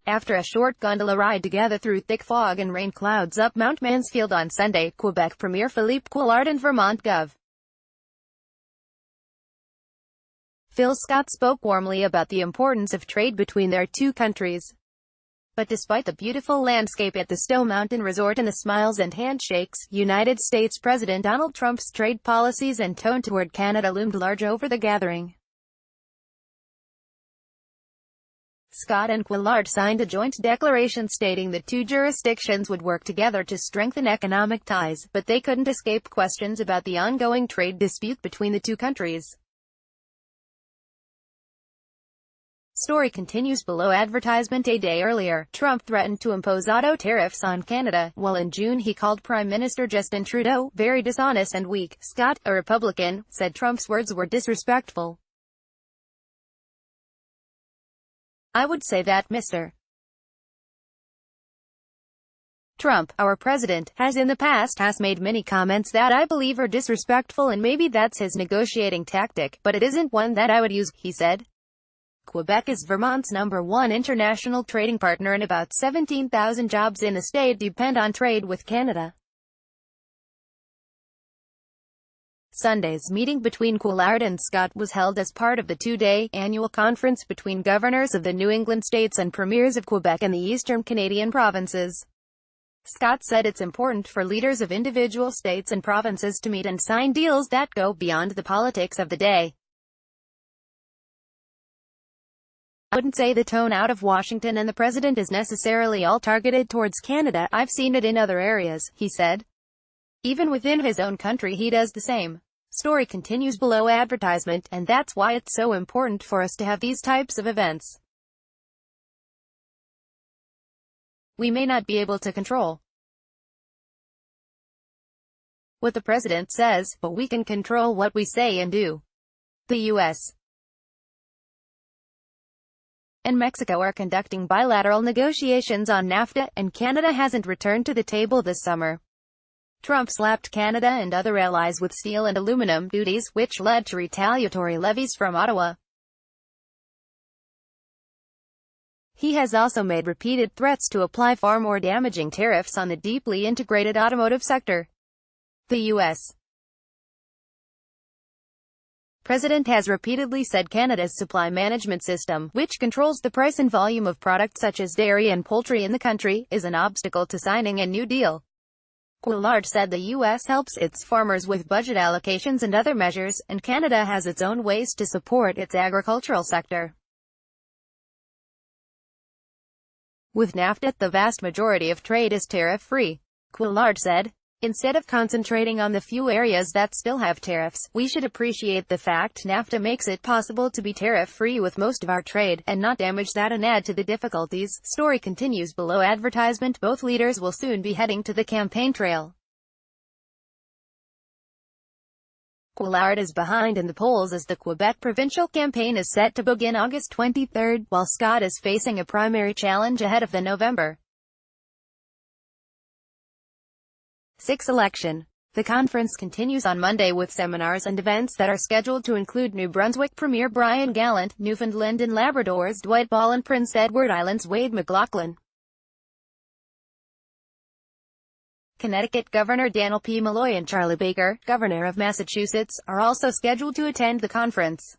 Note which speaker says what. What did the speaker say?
Speaker 1: after a short gondola ride together through thick fog and rain clouds up Mount Mansfield on Sunday, Quebec Premier Philippe Couillard and Vermont Gov. Phil Scott spoke warmly about the importance of trade between their two countries. But despite the beautiful landscape at the Stowe Mountain Resort and the smiles and handshakes, United States President Donald Trump's trade policies and tone toward Canada loomed large over the gathering. Scott and Couillard signed a joint declaration stating the two jurisdictions would work together to strengthen economic ties, but they couldn't escape questions about the ongoing trade dispute between the two countries. Story continues below. Advertisement. A day earlier, Trump threatened to impose auto tariffs on Canada, while in June he called Prime Minister Justin Trudeau very dishonest and weak. Scott, a Republican, said Trump's words were disrespectful. "I would say that Mr. Trump, our president, has in the past made many comments that I believe are disrespectful, and maybe that's his negotiating tactic, but it isn't one that I would use," he said. Quebec is Vermont's #1 international trading partner, and about 17,000 jobs in the state depend on trade with Canada. Sunday's meeting between Couillard and Scott was held as part of the two-day annual conference between governors of the New England states and premiers of Quebec and the eastern Canadian provinces. Scott said it's important for leaders of individual states and provinces to meet and sign deals that go beyond the politics of the day. "I wouldn't say the tone out of Washington and the president is necessarily all targeted towards Canada. I've seen it in other areas," he said. Even within his own country he does the same. Story continues below. Advertisement. And that's why it's so important for us to have these types of events. We may not be able to control what the president says, but we can control what we say and do. The U.S. and Mexico are conducting bilateral negotiations on NAFTA, and Canada hasn't returned to the table this summer. Trump slapped Canada and other allies with steel and aluminum duties, which led to retaliatory levies from Ottawa. He has also made repeated threats to apply far more damaging tariffs on the deeply integrated automotive sector. The U.S. president has repeatedly said Canada's supply management system, which controls the price and volume of products such as dairy and poultry in the country, is an obstacle to signing a new deal. Couillard said the U.S. helps its farmers with budget allocations and other measures, and Canada has its own ways to support its agricultural sector. With NAFTA, the vast majority of trade is tariff-free. Couillard said, "Instead of concentrating on the few areas that still have tariffs, we should appreciate the fact NAFTA makes it possible to be tariff-free with most of our trade, and not damage that and add to the difficulties." Story continues below. Advertisement. Both leaders will soon be heading to the campaign trail. Couillard is behind in the polls as the Quebec provincial campaign is set to begin August 23, while Scott is facing a primary challenge ahead of the November 6 election. The conference continues on Monday with seminars and events that are scheduled to include New Brunswick Premier Brian Gallant, Newfoundland and Labrador's Dwight Ball, and Prince Edward Island's Wade McLaughlin. Connecticut Governor Daniel P. Malloy and Charlie Baker, Governor of Massachusetts, are also scheduled to attend the conference.